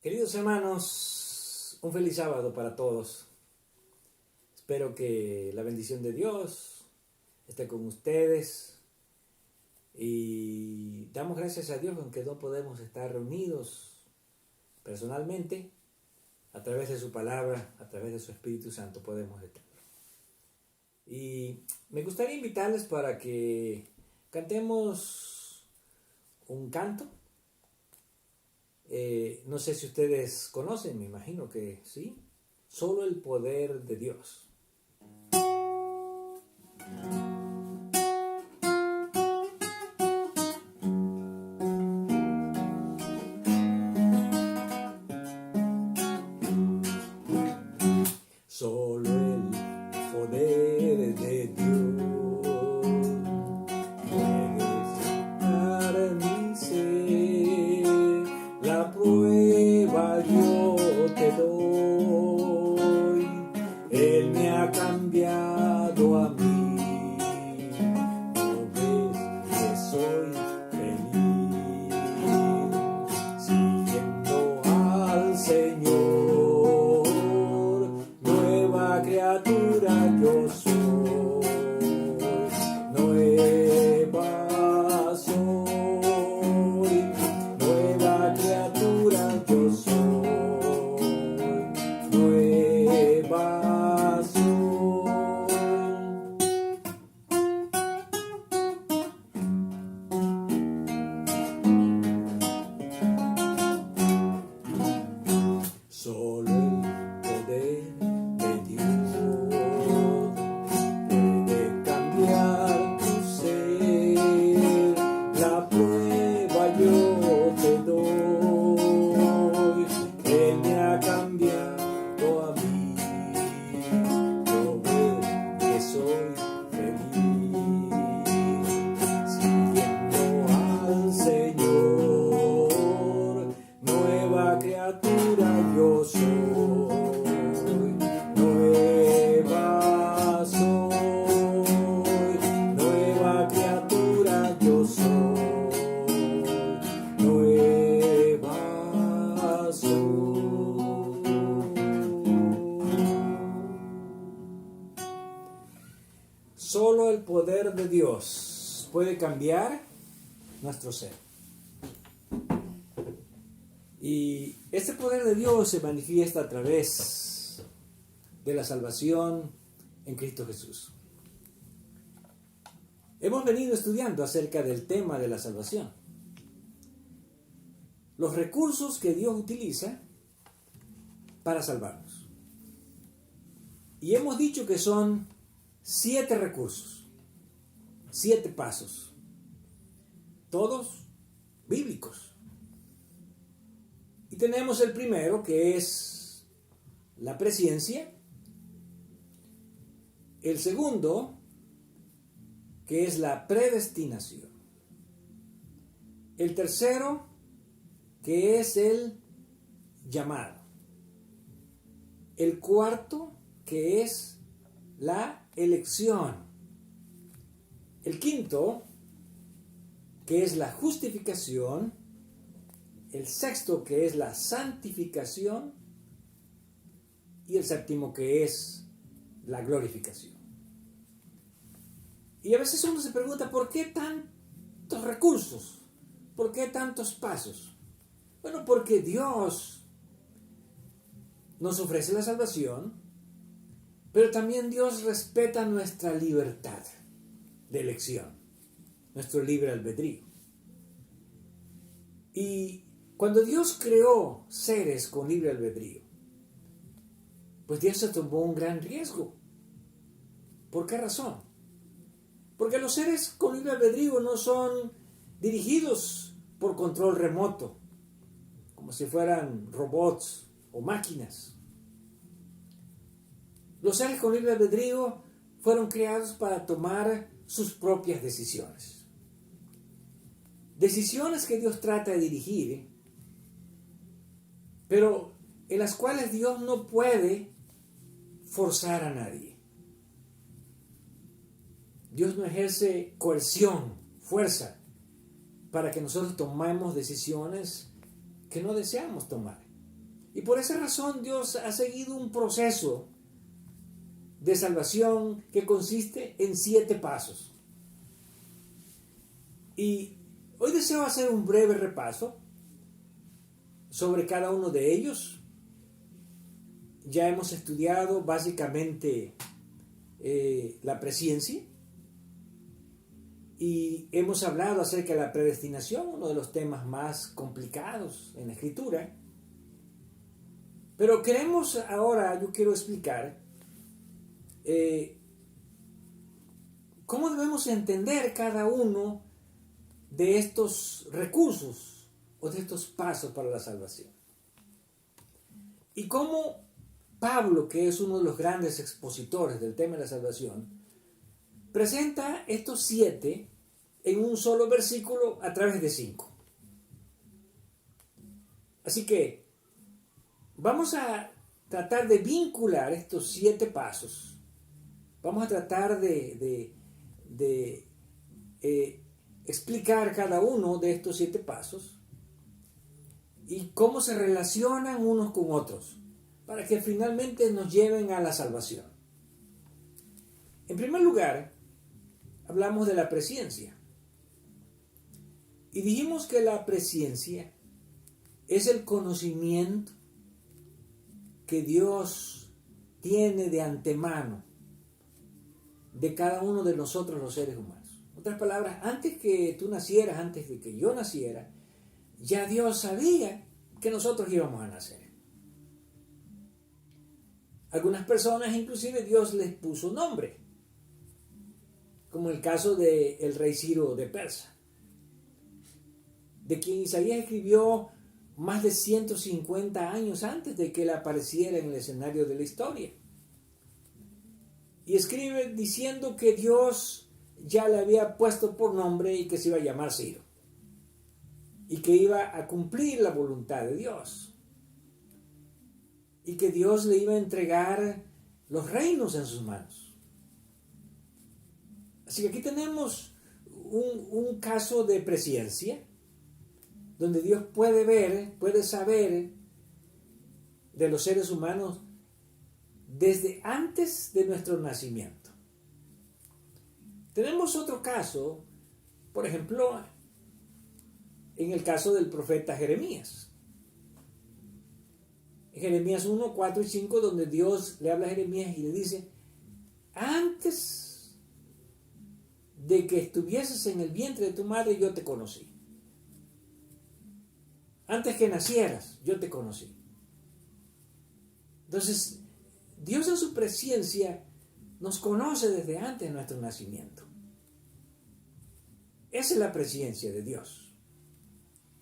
Queridos hermanos, un feliz sábado para todos. Espero que la bendición de Dios esté con ustedes y damos gracias a Dios aunque no podemos estar reunidos personalmente. A través de su palabra, a través de su Espíritu Santo podemos estarlo. Y me gustaría invitarles para que cantemos un canto. No sé si ustedes conocen, me imagino que sí. Solo el poder de Dios. Solo el poder de Dios puede sanar mi ser. La prueba yo te doy. Él me ha cambiado a mí. ¿No ves que soy feliz? Siguiendo al Señor, nueva criatura yo soy, nueva soy, nueva criatura yo soy, nueva soy. Solo el poder de Dios puede cambiar tu ser. La prueba yo te doy. Él me ha cambiado a mí. Yo veo que soy feliz. Siguiendo al Señor, nueva criatura yo soy, nueva soy, nueva criatura yo soy, nueva soy. Solo el poder de Dios puede cambiar nuestro ser. Y este poder de Dios se manifiesta a través de la salvación en Cristo Jesús. Hemos venido estudiando acerca del tema de la salvación. Los recursos que Dios utiliza para salvarnos. Y hemos dicho que son 7 recursos, 7 pasos, todos bíblicos. Y tenemos el primero, que es la presciencia. El segundo, que es la predestinación. El tercero, que es el llamado. El cuarto, que es la elección. El quinto, que es la justificación. El sexto, que es la santificación, y el séptimo, que es la glorificación. Y a veces uno se pregunta, ¿por qué tantos recursos? ¿Por qué tantos pasos? Bueno, porque Dios nos ofrece la salvación, pero también Dios respeta nuestra libertad de elección, nuestro libre albedrío. Y cuando Dios creó seres con libre albedrío, pues Dios se tomó un gran riesgo. ¿Por qué razón? Porque los seres con libre albedrío no son dirigidos por control remoto, como si fueran robots o máquinas. Los seres con libre albedrío fueron creados para tomar sus propias decisiones. Decisiones que Dios trata de dirigir, pero en las cuales Dios no puede forzar a nadie. Dios no ejerce coerción, fuerza, para que nosotros tomemos decisiones que no deseamos tomar. Y por esa razón Dios ha seguido un proceso de salvación que consiste en 7 pasos. Y hoy deseo hacer un breve repaso sobre cada uno de ellos. Ya hemos estudiado básicamente la presciencia y hemos hablado acerca de la predestinación, uno de los temas más complicados en la Escritura. Pero yo quiero explicar cómo debemos entender cada uno de estos recursos o de estos pasos para la salvación. Y cómo Pablo, que es uno de los grandes expositores del tema de la salvación, presenta estos 7 en un solo versículo a través de 5. Así que vamos a tratar de vincular estos 7 pasos. Vamos a tratar de explicar cada uno de estos 7 pasos y cómo se relacionan unos con otros, para que finalmente nos lleven a la salvación. En primer lugar, hablamos de la presciencia. Y dijimos que la presciencia es el conocimiento que Dios tiene de antemano de cada uno de nosotros los seres humanos. En otras palabras, antes que tú nacieras, antes de que yo naciera, ya Dios sabía que nosotros íbamos a nacer. Algunas personas inclusive Dios les puso nombre, como el caso del rey Ciro de Persa, de quien Isaías escribió más de 150 años antes de que él apareciera en el escenario de la historia. Y escribe diciendo que Dios ya le había puesto por nombre y que se iba a llamar Ciro, y que iba a cumplir la voluntad de Dios, y que Dios le iba a entregar los reinos en sus manos. Así que aquí tenemos un caso de presciencia, donde Dios puede saber de los seres humanos desde antes de nuestro nacimiento. Tenemos otro caso, por ejemplo, en el caso del profeta Jeremías. En Jeremías 1, 4 y 5, donde Dios le habla a Jeremías y le dice: antes de que estuvieses en el vientre de tu madre, yo te conocí. Antes que nacieras, yo te conocí. Entonces, Dios en su presciencia nos conoce desde antes de nuestro nacimiento. Esa es la presciencia de Dios,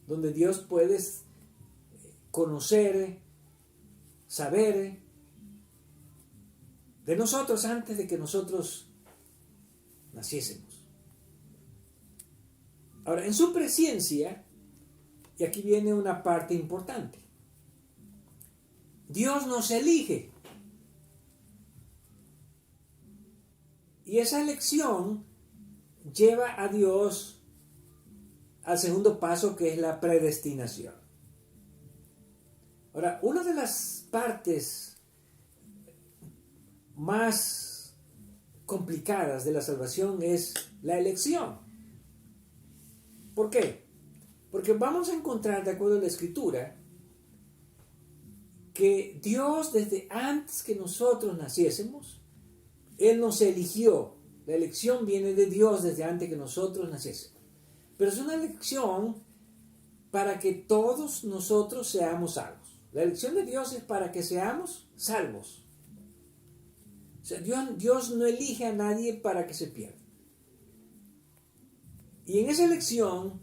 donde Dios puede conocer, saber de nosotros antes de que nosotros naciésemos. Ahora, en su presciencia, y aquí viene una parte importante, Dios nos elige. Y esa elección lleva a Dios al segundo paso, que es la predestinación. Ahora, una de las partes más complicadas de la salvación es la elección. ¿Por qué? Porque vamos a encontrar, de acuerdo a la Escritura, que Dios, desde antes que nosotros naciésemos, Él nos eligió. La elección viene de Dios desde antes que nosotros naciésemos. Pero es una elección para que todos nosotros seamos salvos. La elección de Dios es para que seamos salvos. O sea, Dios no elige a nadie para que se pierda. Y en esa elección,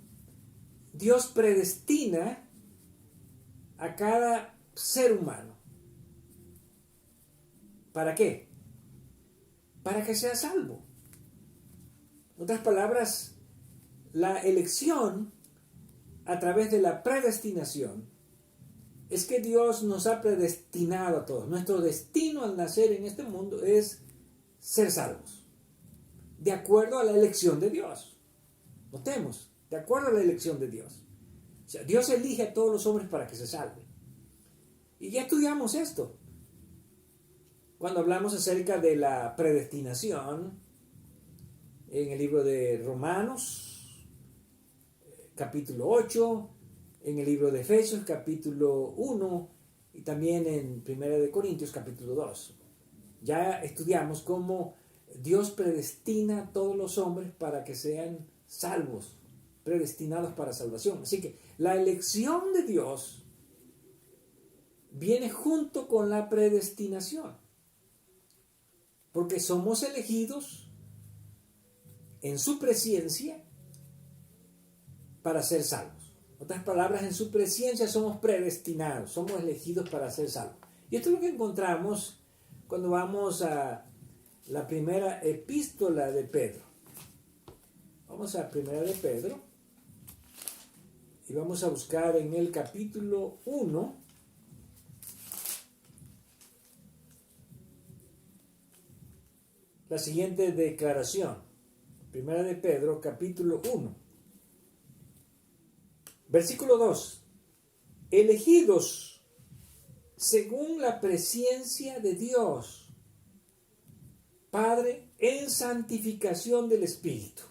Dios predestina a cada ser humano. ¿Para qué? Para que sea salvo. En otras palabras, la elección a través de la predestinación es que Dios nos ha predestinado a todos. Nuestro destino al nacer en este mundo es ser salvos, de acuerdo a la elección de Dios. Notemos, de acuerdo a la elección de Dios. O sea, Dios elige a todos los hombres para que se salven. Y ya estudiamos esto. Cuando hablamos acerca de la predestinación, en el libro de Romanos, capítulo 8, en el libro de Efesios, capítulo 1, y también en 1 de Corintios, capítulo 2. Ya estudiamos cómo Dios predestina a todos los hombres para que sean salvos, predestinados para salvación. Así que la elección de Dios viene junto con la predestinación, porque somos elegidos en su presencia para ser salvos. En otras palabras, en su presencia somos predestinados, somos elegidos para ser salvos. Y esto es lo que encontramos cuando vamos a la primera epístola de Pedro. Vamos a primera de Pedro y vamos a buscar en el capítulo 1 la siguiente declaración. Primera de Pedro, capítulo 1. Versículo 2. Elegidos según la presencia de Dios, Padre, en santificación del Espíritu.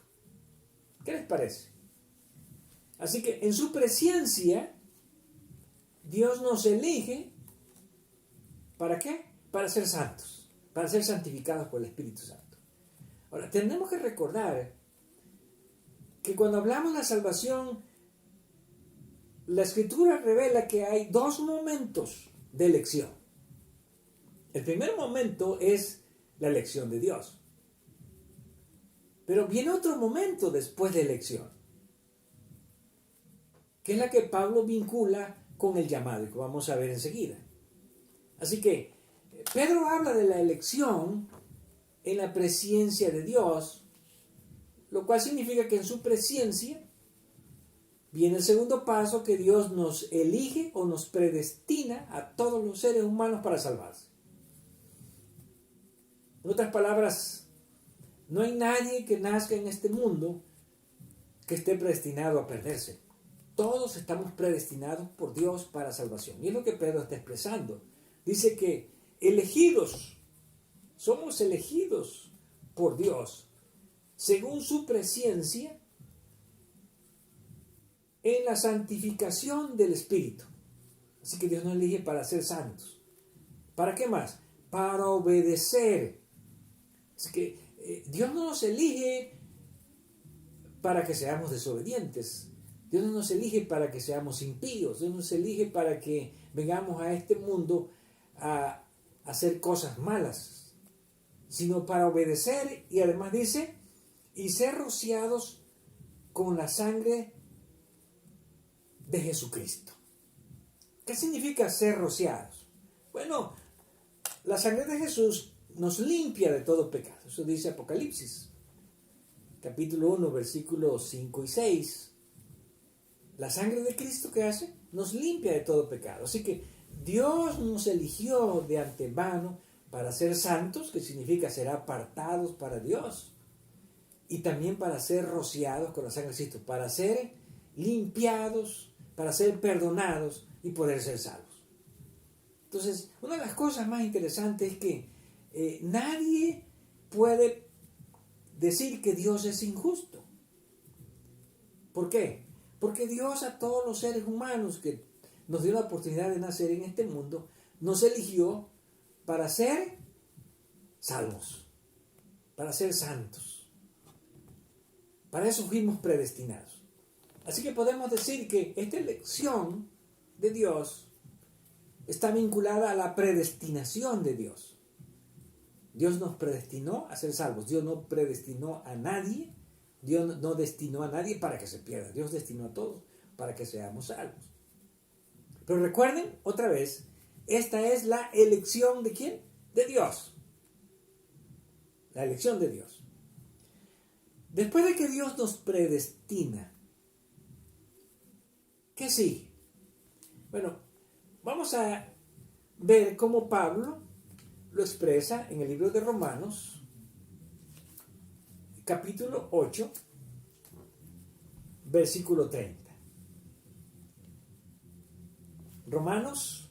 ¿Qué les parece? Así que en su presencia, Dios nos elige, ¿para qué? Para ser santos, para ser santificados por el Espíritu Santo. Ahora, tenemos que recordar que cuando hablamos de la salvación, la Escritura revela que hay dos momentos de elección. El primer momento es la elección de Dios. Pero viene otro momento después de elección, que es la que Pablo vincula con el llamado, y que vamos a ver enseguida. Así que Pedro habla de la elección en la presencia de Dios, lo cual significa que en su presencia viene el segundo paso, que Dios nos elige o nos predestina a todos los seres humanos para salvarse. En otras palabras, no hay nadie que nazca en este mundo que esté predestinado a perderse. Todos estamos predestinados por Dios para salvación. Y es lo que Pedro está expresando. Dice que elegidos, somos elegidos por Dios según su presencia en la santificación del Espíritu. Así que Dios nos elige para ser santos. ¿Para qué más? Para obedecer. Así que Dios no nos elige para que seamos desobedientes. Dios no nos elige para que seamos impíos. Dios nos elige para que vengamos a este mundo a hacer cosas malas, sino para obedecer, y además dice, y ser rociados con la sangre de Jesucristo. ¿Qué significa ser rociados? Bueno, la sangre de Jesús nos limpia de todo pecado. Eso dice Apocalipsis, capítulo 1, versículos 5 y 6. La sangre de Cristo, ¿qué hace? Nos limpia de todo pecado. Así que Dios nos eligió de antemano para ser santos, que significa ser apartados para Dios, y también para ser rociados con la sangre de Cristo, para ser limpiados, para ser perdonados y poder ser salvos. Entonces, una de las cosas más interesantes es que nadie puede decir que Dios es injusto. ¿Por qué? Porque Dios a todos los seres humanos que nos dio la oportunidad de nacer en este mundo, nos eligió para ser salvos, para ser santos. Para eso fuimos predestinados. Así que podemos decir que esta elección de Dios está vinculada a la predestinación de Dios. Dios nos predestinó a ser salvos. Dios no predestinó a nadie. Dios no destinó a nadie para que se pierda. Dios destinó a todos para que seamos salvos. Pero recuerden, otra vez, esta es la elección ¿de quién? De Dios. La elección de Dios. Después de que Dios nos predestina, ¿qué sigue? Bueno, vamos a ver cómo Pablo lo expresa en el libro de Romanos, capítulo 8, versículo 30. Romanos,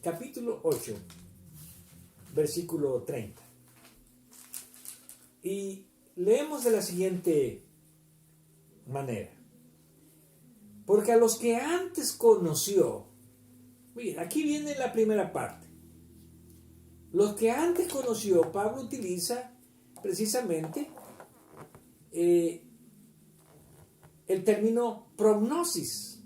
capítulo 8, versículo 30. Y leemos de la siguiente manera. Porque a los que antes conoció, miren, aquí viene la primera parte. Los que antes conoció, Pablo utiliza precisamente el término prognosis,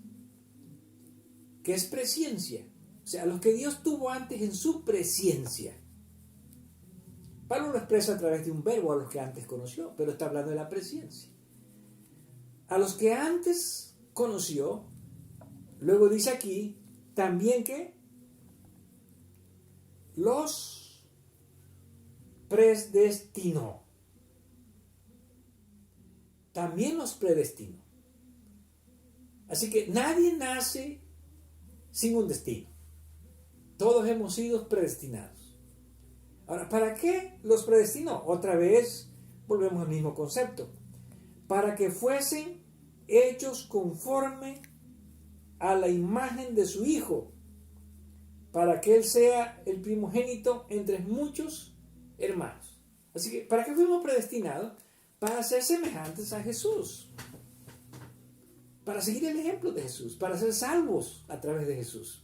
que es presciencia. O sea, los que Dios tuvo antes en su presciencia. Pablo lo expresa a través de un verbo, a los que antes conoció, pero está hablando de la presciencia. A los que antes conoció, luego dice aquí, también que los predestinó. También los predestinó. Así que nadie nace sin un destino. Todos hemos sido predestinados. Ahora, ¿para qué los predestinó? Otra vez volvemos al mismo concepto. Para que fuesen hechos conforme a la imagen de su Hijo, para que Él sea el primogénito entre muchos hermanos. Así que, ¿para qué fuimos predestinados? Para ser semejantes a Jesús. Para seguir el ejemplo de Jesús, para ser salvos a través de Jesús.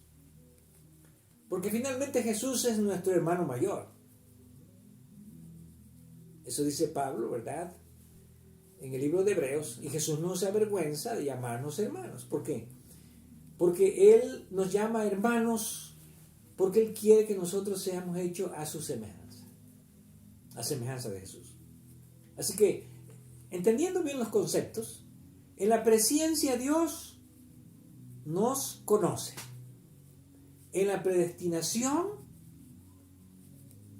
Porque finalmente Jesús es nuestro hermano mayor. Eso dice Pablo, ¿verdad? En el libro de Hebreos. Y Jesús no se avergüenza de llamarnos hermanos. ¿Por qué? Porque Él nos llama hermanos porque Él quiere que nosotros seamos hechos a su semejanza. A semejanza de Jesús. Así que, entendiendo bien los conceptos, en la presciencia Dios nos conoce. En la predestinación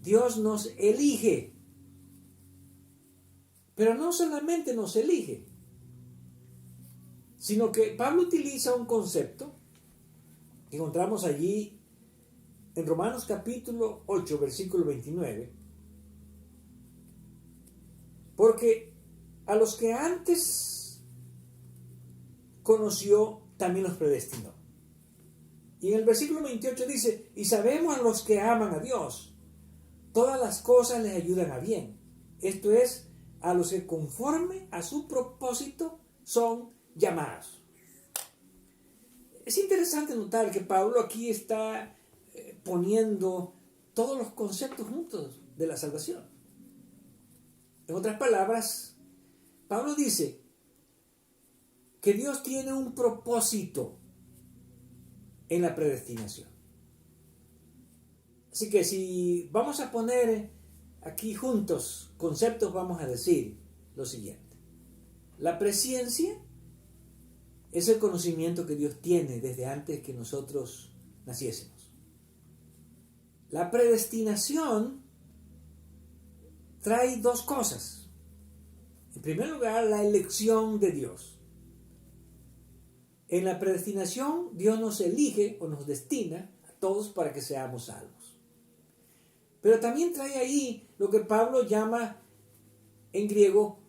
Dios nos elige. Pero no solamente nos elige, sino que Pablo utiliza un concepto que encontramos allí en Romanos capítulo 8, versículo 29. Porque a los que antes conoció, también los predestinó. Y en el versículo 28 dice, y sabemos a los que aman a Dios, todas las cosas les ayudan a bien. Esto es, a los que conforme a su propósito son llamados. Es interesante notar que Pablo aquí está poniendo todos los conceptos juntos de la salvación. En otras palabras, Pablo dice que Dios tiene un propósito en la predestinación. Así que si vamos a poner aquí juntos conceptos, vamos a decir lo siguiente. La presciencia es el conocimiento que Dios tiene desde antes que nosotros naciésemos. La predestinación trae dos cosas. En primer lugar, la elección de Dios. En la predestinación, Dios nos elige o nos destina a todos para que seamos salvos. Pero también trae ahí lo que Pablo llama en griego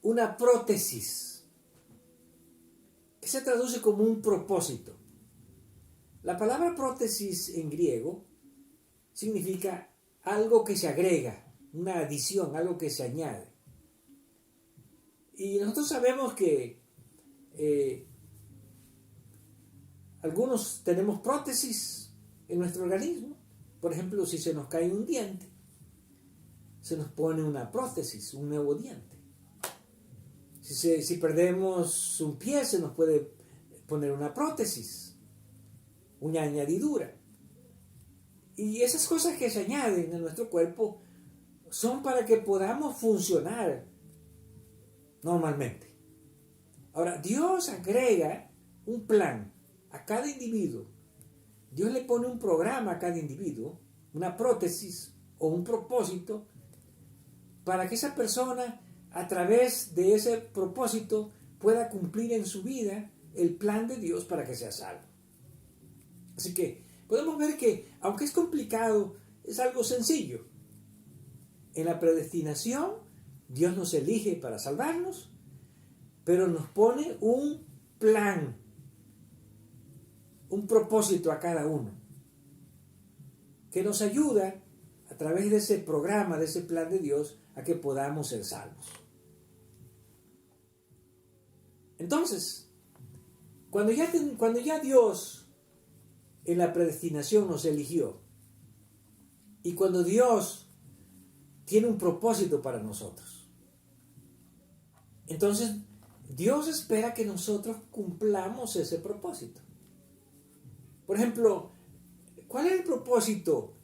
una prótesis, que se traduce como un propósito. La palabra prótesis en griego significa algo que se agrega, una adición, algo que se añade. Y nosotros sabemos que algunos tenemos prótesis en nuestro organismo. Por ejemplo, si se nos cae un diente, se nos pone una prótesis, un nuevo diente. Si perdemos un pie, se nos puede poner una prótesis, una añadidura. Y esas cosas que se añaden a nuestro cuerpo son para que podamos funcionar normalmente. Ahora, Dios agrega un plan a cada individuo. Dios le pone un programa a cada individuo, una prótesis o un propósito, para que esa persona, a través de ese propósito, pueda cumplir en su vida el plan de Dios para que sea salvo. Así que podemos ver que, aunque es complicado, es algo sencillo. En la predestinación, Dios nos elige para salvarnos, pero nos pone un plan, un propósito a cada uno. que nos ayuda a través de ese programa, de ese plan de Dios, a que podamos ser salvos. Entonces, cuando ya Dios en la predestinación nos eligió, y cuando Dios tiene un propósito para nosotros, entonces Dios espera que nosotros cumplamos ese propósito. Por ejemplo, ¿cuál es el propósito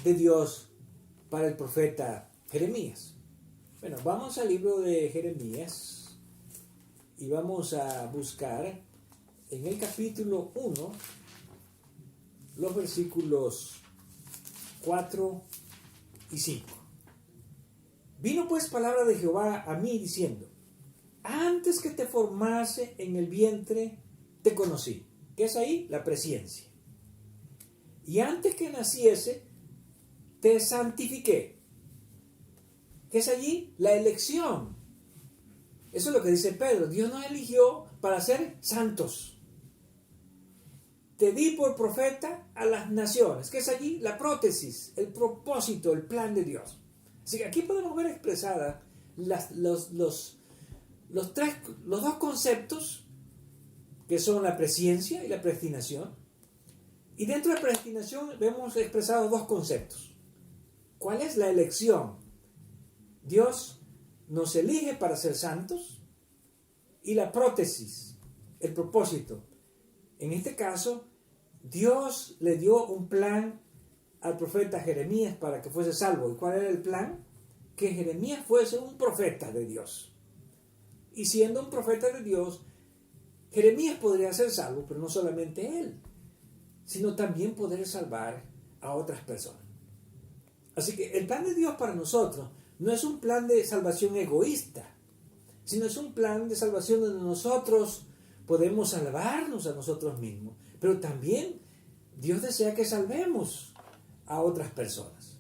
de Dios para el profeta Jeremías? Bueno, vamos al libro de Jeremías y vamos a buscar en el capítulo 1 los versículos 4 y 5. Vino pues palabra de Jehová a mí diciendo: antes que te formase en el vientre te conocí. ¿Qué es ahí? La presciencia. Y antes que naciese te santifiqué. ¿Qué es allí? La elección. Eso es lo que dice Pedro. Dios nos eligió para ser santos. Te di por profeta a las naciones. ¿Qué es allí? La prótesis, el propósito, el plan de Dios. Así que aquí podemos ver expresadas los dos conceptos que son la presciencia y la predestinación. Y dentro de la predestinación vemos expresados dos conceptos. ¿Cuál es la elección? Dios nos elige para ser santos, y la prótesis, el propósito. En este caso, Dios le dio un plan al profeta Jeremías para que fuese salvo. ¿Y cuál era el plan? Que Jeremías fuese un profeta de Dios. Y siendo un profeta de Dios, Jeremías podría ser salvo, pero no solamente él, sino también poder salvar a otras personas. Así que el plan de Dios para nosotros no es un plan de salvación egoísta, sino es un plan de salvación donde nosotros podemos salvarnos a nosotros mismos, pero también Dios desea que salvemos a otras personas.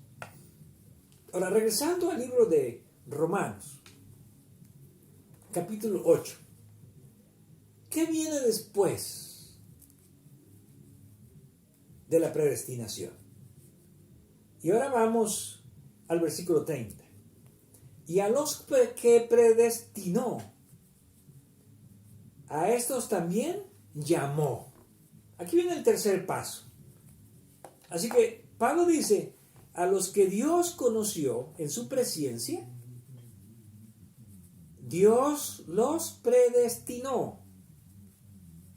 Ahora, regresando al libro de Romanos, capítulo 8. ¿Qué viene después de la predestinación? Y ahora vamos al versículo 30. Y a los que predestinó, a estos también llamó. Aquí viene el tercer paso. Así que Pablo dice: a los que Dios conoció en su presciencia, Dios los predestinó.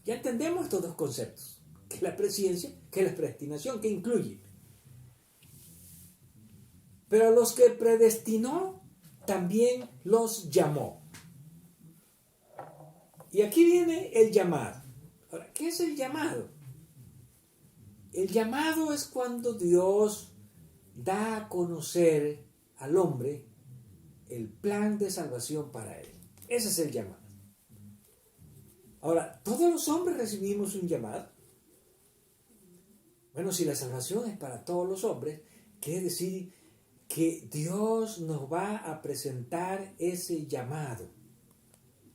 Ya entendemos estos dos conceptos, que es la presciencia, que es la predestinación, que incluye. Pero a los que predestinó, también los llamó. Y aquí viene el llamado. Ahora, ¿qué es el llamado? El llamado es cuando Dios da a conocer al hombre el plan de salvación para él. Ese es el llamado. Ahora, ¿todos los hombres recibimos un llamado? Bueno, si la salvación es para todos los hombres, quiere decir que Dios nos va a presentar ese llamado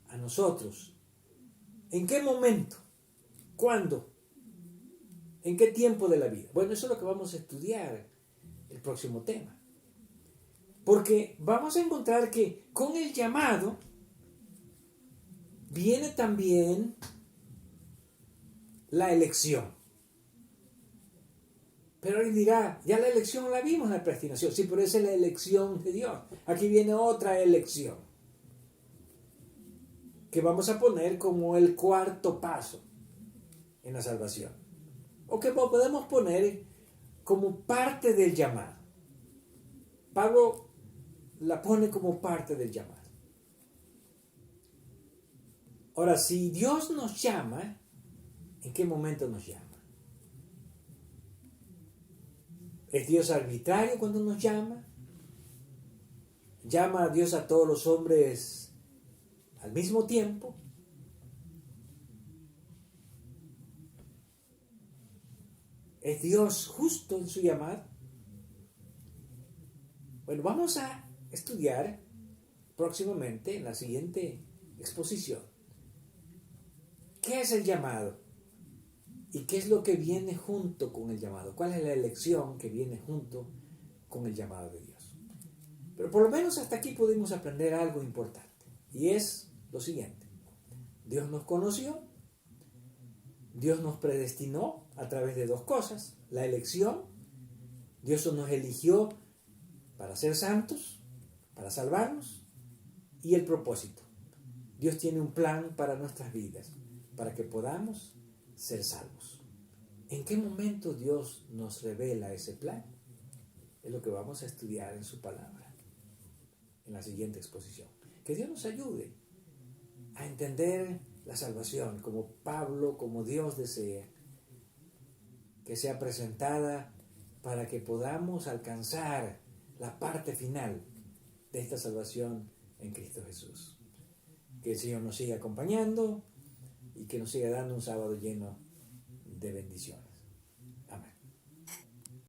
a nosotros. ¿En qué momento? ¿Cuándo? ¿En qué tiempo de la vida? Bueno, eso es lo que vamos a estudiar el próximo tema. Porque vamos a encontrar que con el llamado viene también la elección. Pero alguien dirá: ya la elección la vimos en la predestinación. Sí, pero esa es la elección de Dios. Aquí viene otra elección, que vamos a poner como el cuarto paso en la salvación. O que podemos poner como parte del llamado. Pablo la pone como parte del llamado. Ahora, si Dios nos llama, ¿en qué momento nos llama? ¿Es Dios arbitrario cuando nos llama? ¿Llama a Dios a todos los hombres al mismo tiempo? ¿Es Dios justo en su llamado? Bueno, vamos a estudiar próximamente en la siguiente exposición ¿qué es el llamado? ¿Y qué es lo que viene junto con el llamado? ¿Cuál es la elección que viene junto con el llamado de Dios? Pero por lo menos hasta aquí pudimos aprender algo importante. Y es lo siguiente. Dios nos conoció, Dios nos predestinó a través de dos cosas. La elección, Dios nos eligió para ser santos, para salvarnos, y el propósito. Dios tiene un plan para nuestras vidas, para que podamos ser salvos. ¿En qué momento Dios nos revela ese plan? Es lo que vamos a estudiar en su palabra, en la siguiente exposición. Que Dios nos ayude a entender la salvación como Pablo, como Dios desea, que sea presentada para que podamos alcanzar la parte final de esta salvación en Cristo Jesús. Que el Señor nos siga acompañando y que nos siga dando un sábado lleno de bendiciones.